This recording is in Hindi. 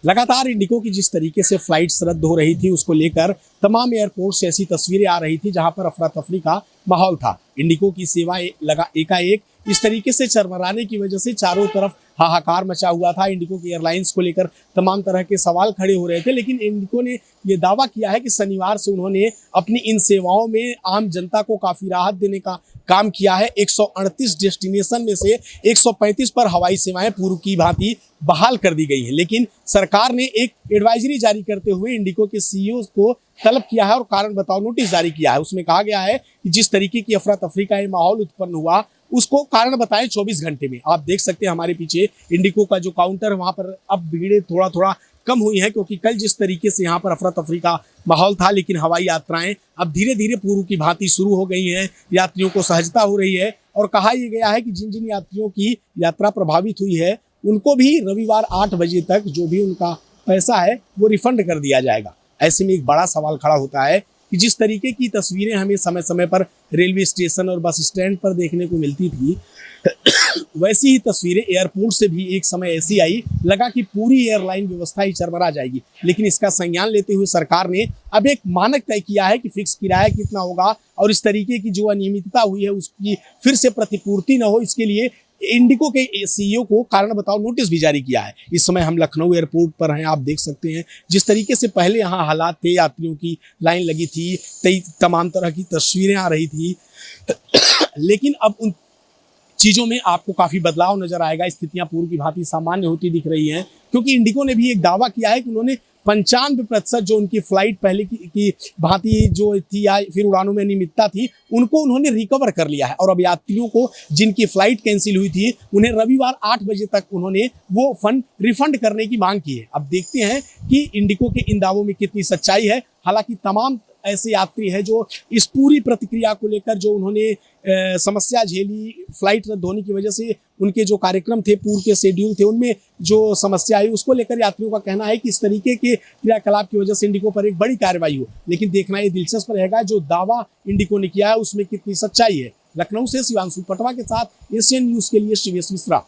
लगातार इंडिगो की जिस तरीके से फ्लाइट्स रद्द हो रही थी उसको लेकर तमाम एयरपोर्ट से ऐसी तस्वीरें आ रही थी जहां पर अफरा तफरी का माहौल था। इंडिगो की सेवा लगा एकाएक इस तरीके से चरमराने की वजह से चारों तरफ हाहाकार मचा हुआ था। इंडिगो की एयरलाइंस को लेकर तमाम तरह के सवाल खड़े हो रहे थे, लेकिन इंडिगो ने ये दावा किया है कि शनिवार से उन्होंने अपनी इन सेवाओं में आम जनता को काफ़ी राहत देने का काम किया है। 138 डेस्टिनेशन में से 135 पर हवाई सेवाएं पूर्व की भांति बहाल कर दी गई है, लेकिन सरकार ने एक एडवाइजरी जारी करते हुए इंडिगो के सीईओ को तलब किया है और कारण बताओ नोटिस जारी किया है। उसमें कहा गया है कि जिस तरीके की अफरा तफरी का ये माहौल उत्पन्न हुआ उसको कारण बताएं 24 घंटे में। आप देख सकते हैं हमारे पीछे इंडिगो का जो काउंटर है वहां पर अब भीड़ थोड़ा थोड़ा कम हुई है, क्योंकि कल जिस तरीके से यहाँ पर अफरा तफरी का माहौल था, लेकिन हवाई यात्राएं अब धीरे धीरे पूर्व की भांति शुरू हो गई हैं। यात्रियों को सहजता हो रही है और कहा यह गया है कि जिन जिन यात्रियों की यात्रा प्रभावित हुई है उनको भी रविवार 8 बजे तक जो भी उनका पैसा है वो रिफंड कर दिया जाएगा। ऐसे में एक बड़ा सवाल खड़ा होता है कि जिस तरीके की तस्वीरें हमें समय समय पर रेलवे स्टेशन और बस स्टैंड पर देखने को मिलती थी वैसी ही तस्वीरें एयरपोर्ट से भी एक समय ऐसी आई, लगा कि पूरी एयरलाइन व्यवस्था ही चरमरा जाएगी। लेकिन इसका संज्ञान लेते हुए सरकार ने अब एक मानक तय किया है कि फिक्स किराया कितना होगा और इस तरीके की जो अनियमितता हुई है उसकी फिर से प्रतिपूर्ति न हो, इसके लिए इंडिगो के सीईओ को कारण बताओ नोटिस भी जारी किया है। इस समय हम लखनऊ एयरपोर्ट पर हैं, आप देख सकते हैं जिस तरीके से पहले यहाँ हालात थे, यात्रियों की लाइन लगी थी, तमाम तरह की तस्वीरें आ रही थी लेकिन अब उन चीज़ों में आपको काफ़ी बदलाव नजर आएगा। स्थितियां पूर्व की भांति सामान्य होती दिख रही हैं, क्योंकि इंडिगो ने भी एक दावा किया है कि उन्होंने 95% जो उनकी फ्लाइट पहले की भांति जो थी या फिर उड़ानों में अनियमितता थी उनको उन्होंने रिकवर कर लिया है और अब यात्रियों को जिनकी फ्लाइट कैंसिल हुई थी उन्हें रविवार 8 बजे तक उन्होंने वो फंड रिफंड करने की मांग की है। अब देखते हैं कि इंडिगो के इन दावों में कितनी सच्चाई है। हालांकि तमाम ऐसे यात्री हैं जो इस पूरी प्रतिक्रिया को लेकर जो उन्होंने समस्या झेली, फ्लाइट रद्द होने की वजह से उनके जो कार्यक्रम थे, पूर्व के शेड्यूल थे, उनमें जो समस्या आई उसको लेकर यात्रियों का कहना है कि इस तरीके के क्रियाकलाप की वजह से इंडिगो पर एक बड़ी कार्रवाई हो। लेकिन देखना ये दिलचस्प रहेगा जो दावा इंडिगो ने किया है उसमें कितनी सच्चाई है। लखनऊ से शिवांशु पटवा के साथ एशियन न्यूज़ के लिए शिवेश मिश्रा।